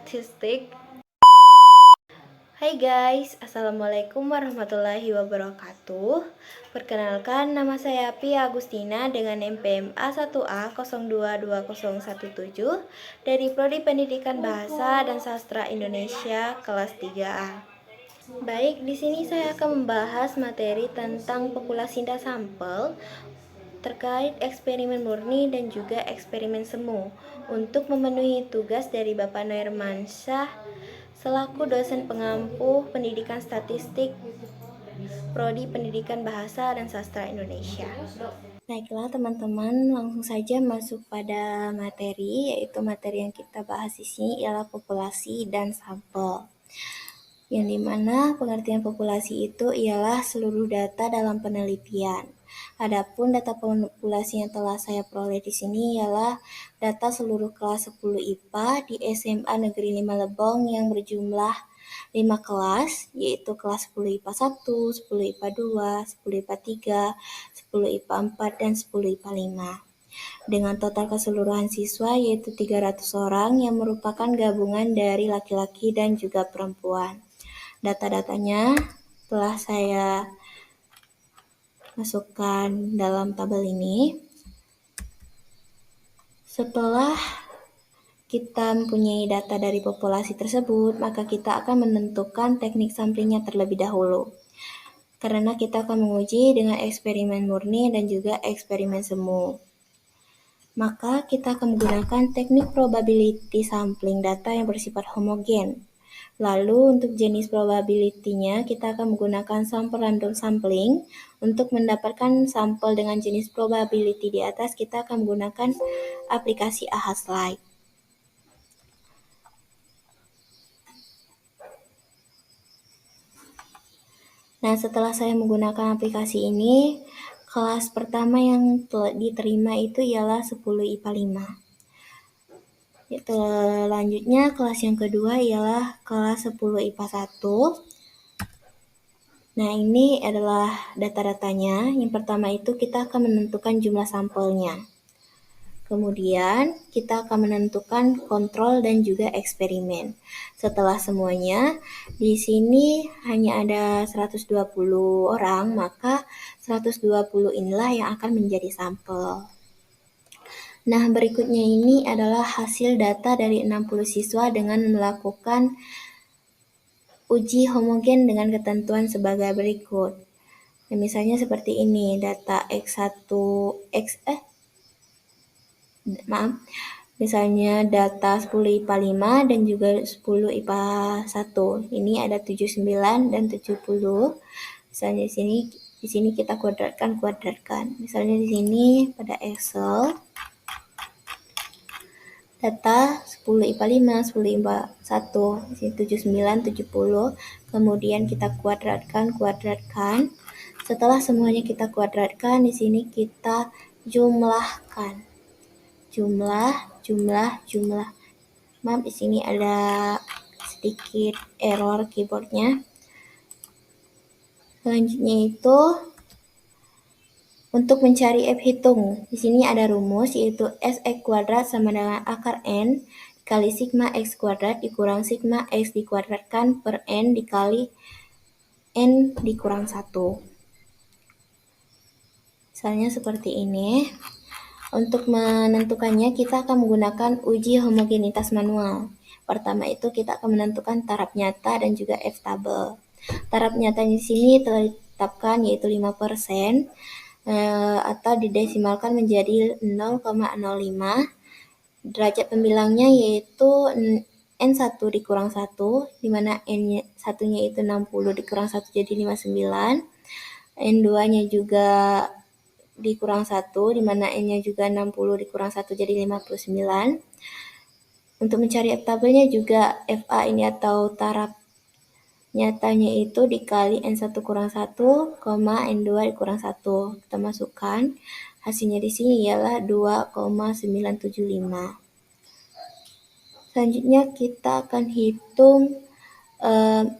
statistik. Hai guys, Assalamualaikum warahmatullahi wabarakatuh. Perkenalkan, nama saya Pia Agustina dengan NPM A1A 022017 dari Prodi Pendidikan Bahasa dan Sastra Indonesia kelas 3A. Baik, di sini saya akan membahas materi tentang populasi sampel terkait eksperimen murni dan juga eksperimen semu untuk memenuhi tugas dari Bapak Noirmansyah selaku dosen pengampu pendidikan statistik Prodi Pendidikan Bahasa dan Sastra Indonesia. Baiklah teman-teman, langsung saja masuk pada materi, yaitu materi yang kita bahas di sini ialah populasi dan sampel. Yang dimana pengertian populasi itu ialah seluruh data dalam penelitian. Adapun data populasi yang telah saya peroleh di sini ialah data seluruh kelas 10 IPA di SMA Negeri 5 Lebong yang berjumlah 5 kelas, yaitu kelas 10 IPA 1, 10 IPA 2, 10 IPA 3, 10 IPA 4, dan 10 IPA 5. Dengan total keseluruhan siswa yaitu 300 orang yang merupakan gabungan dari laki-laki dan juga perempuan. Data-datanya telah saya masukkan dalam tabel ini. Setelah kita mempunyai data dari populasi tersebut, maka kita akan menentukan teknik samplingnya terlebih dahulu. Karena kita akan menguji dengan eksperimen murni dan juga eksperimen semu. Maka kita akan menggunakan teknik probability sampling data yang bersifat homogen. Lalu untuk jenis probability-nya kita akan menggunakan sampel random sampling. Untuk mendapatkan sampel dengan jenis probability di atas kita akan menggunakan aplikasi AHA Slide. Nah, setelah saya menggunakan aplikasi ini, kelas pertama yang diterima itu ialah 10 IPA 5. Selanjutnya kelas yang kedua ialah kelas 10 IPA 1. Nah, ini adalah data-datanya. Yang pertama itu kita akan menentukan jumlah sampelnya. Kemudian kita akan menentukan kontrol dan juga eksperimen. Setelah semuanya, di sini hanya ada 120 orang, maka 120 inilah yang akan menjadi sampel. Nah, berikutnya ini adalah hasil data dari 60 siswa dengan melakukan uji homogen dengan ketentuan sebagai berikut. Nah, misalnya seperti ini, data misalnya data 10 IPA 5 dan juga 10 IPA 1. Ini ada 79 dan 70. Misalnya di sini kita kuadratkan. Misalnya di sini pada Excel data 10 IPA 5, 10 IPA 1, di sini 79, 70. Kemudian kita kuadratkan. Setelah semuanya kita kuadratkan, di sini kita jumlahkan. Jumlah. Maaf, di sini ada sedikit error keyboardnya. Selanjutnya itu untuk mencari F hitung. Di sini ada rumus yaitu SX kuadrat sama dengan akar N dikali sigma X kuadrat dikurang sigma X dikuadratkan per N dikali N dikurang 1. Misalnya seperti ini. Untuk menentukannya kita akan menggunakan uji homogenitas manual. Pertama itu kita akan menentukan taraf nyata dan juga F tabel. Taraf nyata di sini telah ditetapkan yaitu 5%. Atau didesimalkan menjadi 0,05. Derajat pembilangnya yaitu N1 dikurang 1, di mana N1-nya itu 60 dikurang 1 jadi 59. N2-nya juga dikurang 1, di mana N-nya juga 60 dikurang 1 jadi 59. Untuk mencari F tabelnya juga FA ini atau taraf nyatanya itu dikali N1 kurang 1, N2 dikurang 1. Kita masukkan. Hasilnya di sini ialah 2,975. Selanjutnya kita akan hitung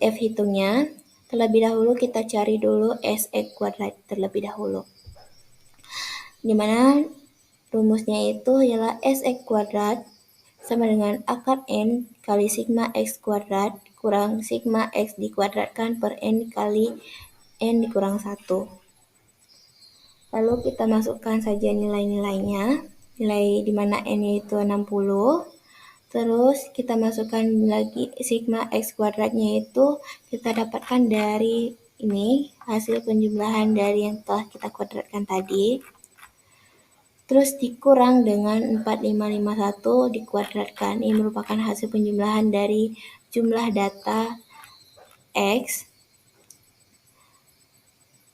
F hitungnya. Terlebih dahulu kita cari dulu SX kuadrat terlebih dahulu. Dimana rumusnya itu ialah SX kuadrat sama dengan akar N kali sigma X kuadrat kurang sigma X dikuadratkan per N kali N dikurang 1. Lalu kita masukkan saja nilai-nilainya, nilai di mana N-nya itu 60. Terus kita masukkan lagi sigma X kuadratnya itu kita dapatkan dari ini, hasil penjumlahan dari yang telah kita kuadratkan tadi. Terus dikurang dengan 4551 dikuadratkan. Ini merupakan hasil penjumlahan dari jumlah data X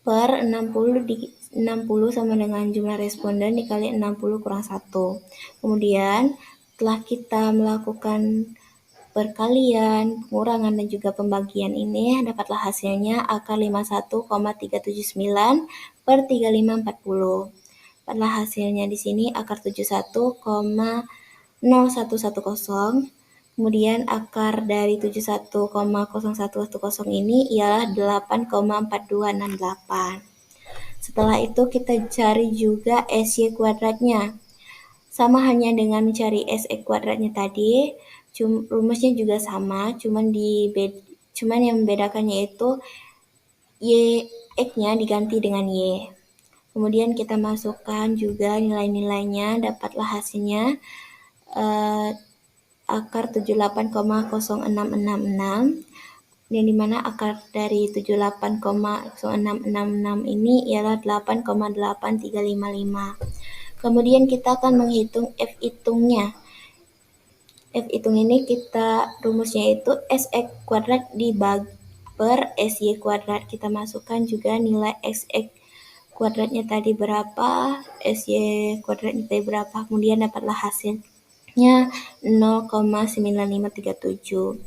per 60 sama dengan jumlah responden dikali 60 kurang 1. Kemudian setelah kita melakukan perkalian, pengurangan, dan juga pembagian ini, dapatlah hasilnya akar 51,379 per 3540. Dapatlah hasilnya di sini akar 71,0110. Kemudian akar dari 71,0110 ini ialah 8,4268. Setelah itu kita cari juga SY kuadratnya. Sama hanya dengan mencari SX kuadratnya tadi, rumusnya juga sama, cuman yang membedakannya itu X-nya diganti dengan Y. Kemudian kita masukkan juga nilai-nilainya, dapatlah hasilnya akar 78,0666, yang dimana akar dari 78,0666 ini ialah 8,8355. Kemudian kita akan menghitung F hitungnya. F hitung ini rumusnya itu SX kuadrat dibagi per SY kuadrat. Kita masukkan juga nilai SX kuadratnya tadi berapa, SY kuadratnya tadi berapa, kemudian dapatlah hasilnya 0,9537.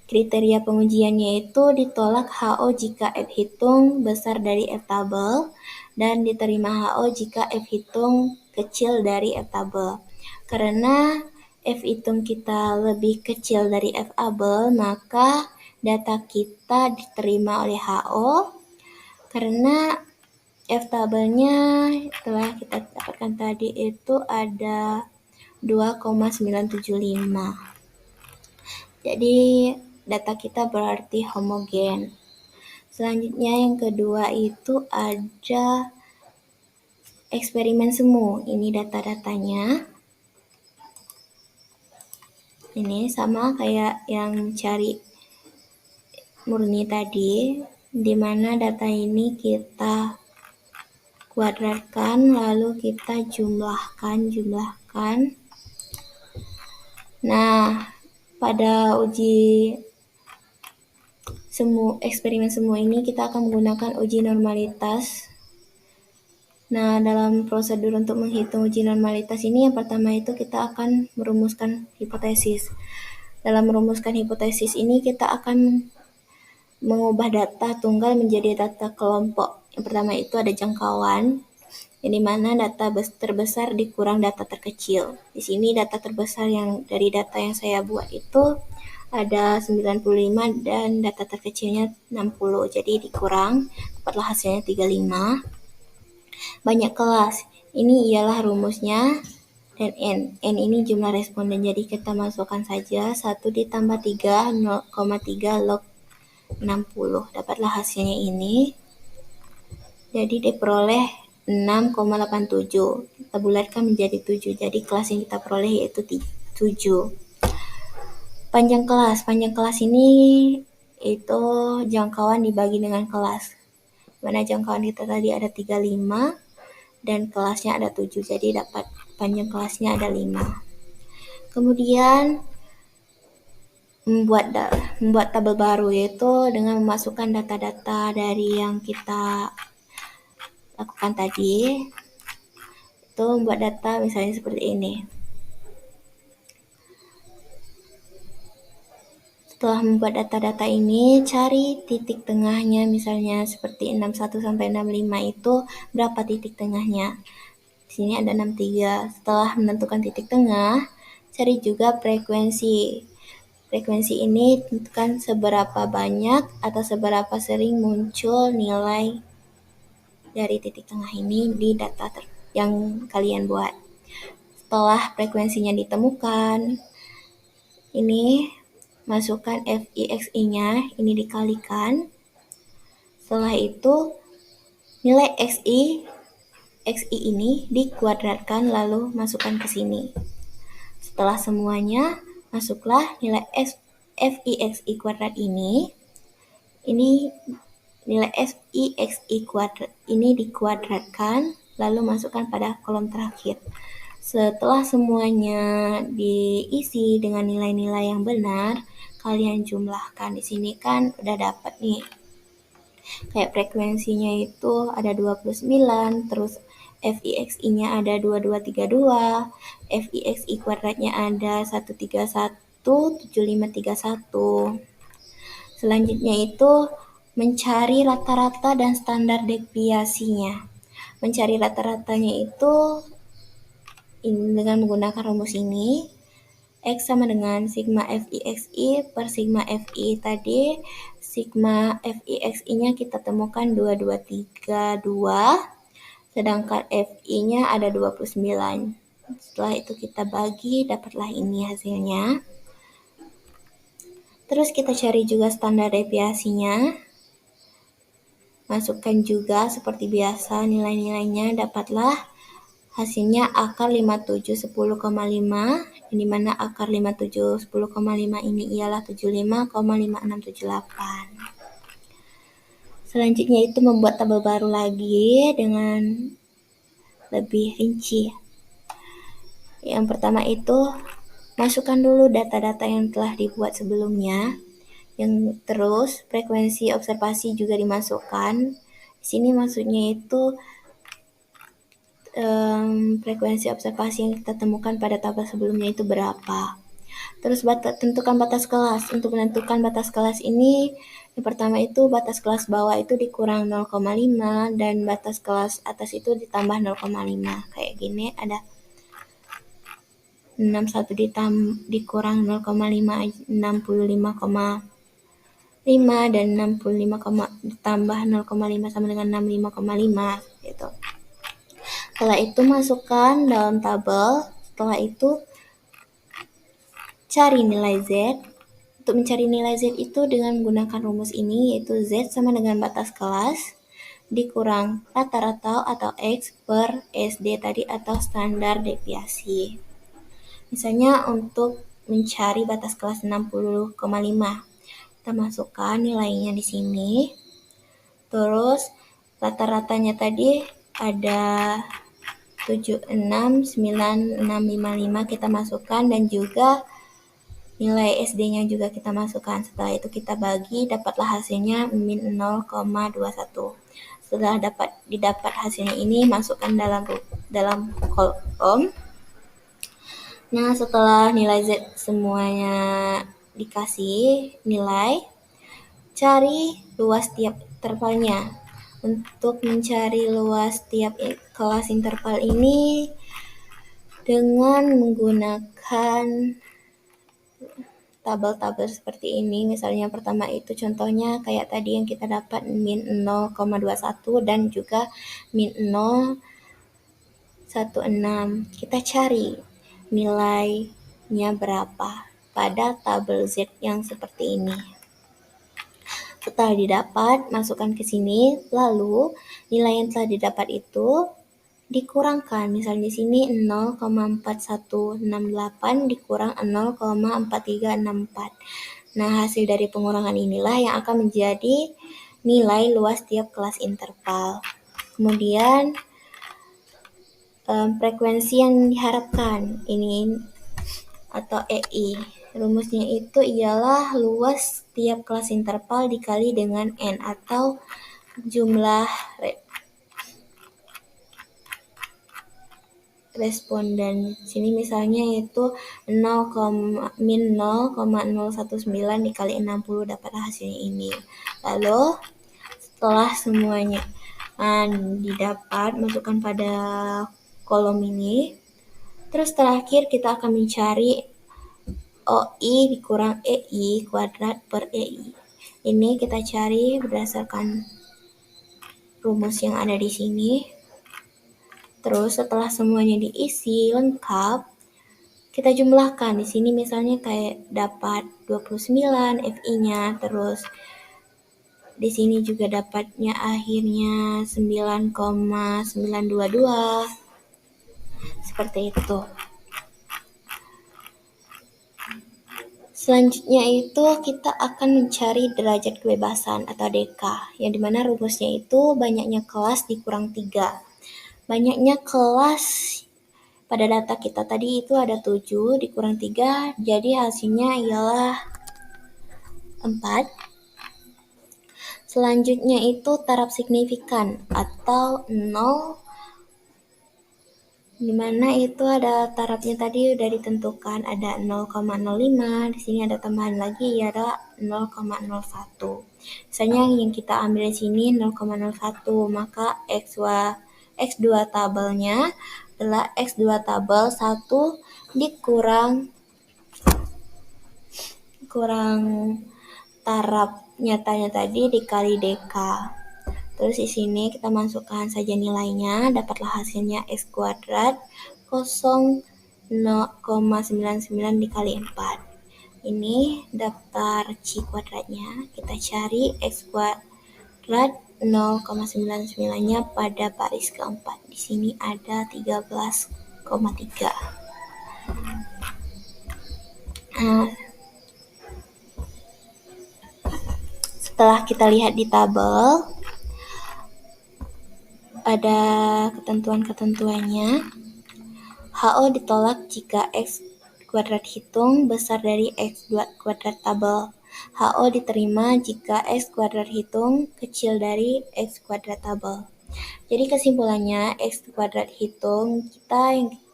Kriteria pengujiannya itu ditolak HO jika F hitung besar dari F tabel dan diterima HO jika F hitung kecil dari F tabel. Karena F hitung kita lebih kecil dari F tabel, maka data kita diterima oleh HO. Karena F tabelnya telah kita dapatkan tadi itu ada 2,975. Jadi data kita berarti homogen. Selanjutnya yang kedua itu ada eksperimen semu. Ini data-datanya. Ini sama kayak yang cari murni tadi, di mana data ini kita kuadratkan lalu kita jumlahkan. Nah, pada uji eksperimen semu ini kita akan menggunakan uji normalitas. Nah, dalam prosedur untuk menghitung uji normalitas ini, yang pertama itu kita akan merumuskan hipotesis. Dalam merumuskan hipotesis ini kita akan mengubah data tunggal menjadi data kelompok. Yang pertama itu ada jangkauan, yang dimana data terbesar dikurang data terkecil. Di sini data terbesar yang dari data yang saya buat itu ada 95 dan data terkecilnya 60. Jadi dikurang, dapatlah hasilnya 35. Banyak kelas, ini ialah rumusnya, dan N ini jumlah responden. Jadi kita masukkan saja 1 ditambah 3, 0,3 log 60. Dapatlah hasilnya ini. Jadi diperoleh 6,87. Kita bulatkan menjadi 7. Jadi kelas yang kita peroleh yaitu 7. Panjang kelas ini itu jangkauan dibagi dengan kelas. Mana jangkauan kita tadi ada 35 dan kelasnya ada 7. Jadi dapat panjang kelasnya ada 5. Kemudian membuat tabel baru, yaitu dengan memasukkan data-data dari yang kita lakukan tadi. Itu membuat data misalnya seperti ini. Setelah membuat data-data ini, cari titik tengahnya, misalnya seperti 61 sampai 65 itu berapa titik tengahnya. Di sini ada 63. Setelah menentukan titik tengah, cari juga frekuensi. Frekuensi ini tentukan seberapa banyak atau seberapa sering muncul nilai dari titik tengah ini di data yang kalian buat. Setelah frekuensinya ditemukan, Ini masukkan FI/XI-nya, ini dikalikan. Setelah itu nilai XI ini dikuadratkan lalu masukkan ke sini. Setelah semuanya, masuklah nilai FI/XI kuadrat ini nilai FI/XI kuadrat ini dikuadratkan lalu masukkan pada kolom terakhir. Setelah semuanya diisi dengan nilai-nilai yang benar, kalian jumlahkan. Di sini kan udah dapat nih. Kayak frekuensinya itu ada 29, terus FI/XI-nya ada 2232, FI/XI kuadratnya ada 131, 7531. Selanjutnya itu mencari rata-rata dan standar deviasinya. Mencari rata-ratanya itu dengan menggunakan rumus ini. X sama dengan sigma FI/XI per sigma FI tadi. Sigma FI/XI-nya kita temukan 2232, sedangkan FI-nya ada 29. Setelah itu kita bagi, dapatlah ini hasilnya. Terus kita cari juga standar deviasinya. Masukkan juga seperti biasa nilai-nilainya, dapatlah hasilnya akar 5710,5, di mana akar 5710,5 ini ialah 75,5678. Selanjutnya itu membuat tabel baru lagi dengan lebih rinci. Yang pertama itu masukkan dulu data-data yang telah dibuat sebelumnya. Yang terus frekuensi observasi juga dimasukkan. Di sini maksudnya itu frekuensi observasi yang kita temukan pada tabel sebelumnya itu berapa. Terus tentukan batas kelas. Untuk menentukan batas kelas ini, yang pertama itu batas kelas bawah itu dikurang 0,5 dan batas kelas atas itu ditambah 0,5. Kayak gini ada 61 dikurang 0,5, 65,5 dan 65, ditambah 0,5 sama dengan 65,5 gitu. Setelah itu masukkan dalam tabel. Setelah itu cari nilai Z. Untuk mencari nilai Z itu dengan menggunakan rumus ini, yaitu Z sama dengan batas kelas dikurang rata-rata atau X per SD tadi atau standar deviasi. Misalnya untuk mencari batas kelas 60,5, kita masukkan nilainya di sini. Terus rata-ratanya tadi ada 769655 kita masukkan, dan juga nilai SD-nya juga kita masukkan. Setelah itu kita bagi, dapatlah hasilnya min 0,21. Setelah didapat hasilnya ini, masukkan dalam kolom. Nah, setelah nilai Z semuanya dikasih nilai, cari luas tiap intervalnya. Untuk mencari luas tiap kelas interval ini dengan menggunakan tabel-tabel seperti ini. Misalnya pertama itu contohnya kayak tadi yang kita dapat min 0,21 dan juga min 0,16. Kita cari nilainya berapa pada tabel Z yang seperti ini. Setelah didapat, masukkan ke sini, lalu nilai yang telah didapat itu dikurangkan. Misalnya di sini 0,4168 dikurang 0,4364. Nah, hasil dari pengurangan inilah yang akan menjadi nilai luas tiap kelas interval. Kemudian frekuensi yang diharapkan ini atau EI. Rumusnya itu ialah luas tiap kelas interval dikali dengan N atau jumlah responden. Sini misalnya itu min 0,019 dikali 60, dapat hasilnya ini. Lalu setelah semuanya didapat, masukkan pada kolom ini. Terus terakhir kita akan mencari OI dikurang EI kuadrat per EI. Ini kita cari berdasarkan rumus yang ada di sini. Terus setelah semuanya diisi lengkap, kita jumlahkan. Di sini misalnya kayak dapat 29 FI-nya, terus di sini juga dapatnya akhirnya 9,922. Seperti itu. Selanjutnya itu kita akan mencari derajat kebebasan atau DK, yang dimana rumusnya itu banyaknya kelas dikurang 3. Banyaknya kelas pada data kita tadi itu ada 7 dikurang 3, jadi hasilnya ialah 4. Selanjutnya itu taraf signifikan atau 0, dimana itu ada tarafnya tadi udah ditentukan, ada 0,05, di sini ada tambahan lagi ya, ada 0,01. Misalnya yang kita ambil di sini 0,01, maka X2 tabelnya adalah X2 tabel 1 dikurang taraf nyatanya tadi dikali DK. Terus di sini kita masukkan saja nilainya, dapatlah hasilnya X kuadrat 0,99 dikali 4. Ini daftar C kuadratnya, kita cari X kuadrat 0,99-nya pada baris keempat. Di sini ada 13,3. Setelah kita lihat di tabel, pada ketentuan-ketentuannya, HO ditolak jika X kuadrat hitung besar dari X kuadrat tabel. HO diterima jika X kuadrat hitung kecil dari X kuadrat tabel. Jadi kesimpulannya, X kuadrat hitung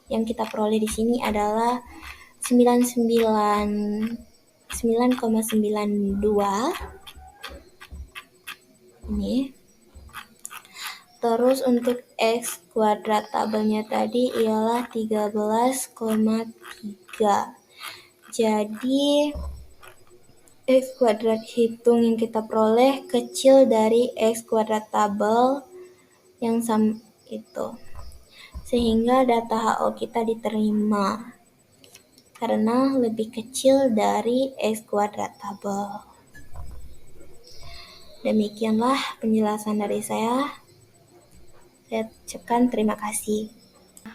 yang kita peroleh di sini adalah 9,92 ini. Terus untuk X kuadrat tabelnya tadi ialah 13,3. Jadi X kuadrat hitung yang kita peroleh kecil dari X kuadrat tabel yang sama itu. Sehingga data HO kita diterima karena lebih kecil dari X kuadrat tabel. Demikianlah penjelasan dari saya. Saya ucapkan terima kasih.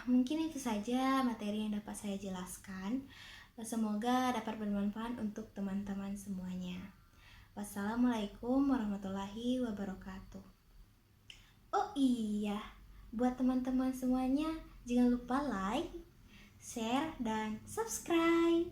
Mungkin itu saja materi yang dapat saya jelaskan. Semoga dapat bermanfaat untuk teman-teman semuanya. Wassalamualaikum warahmatullahi wabarakatuh. Oh iya, buat teman-teman semuanya, jangan lupa like, share, dan subscribe.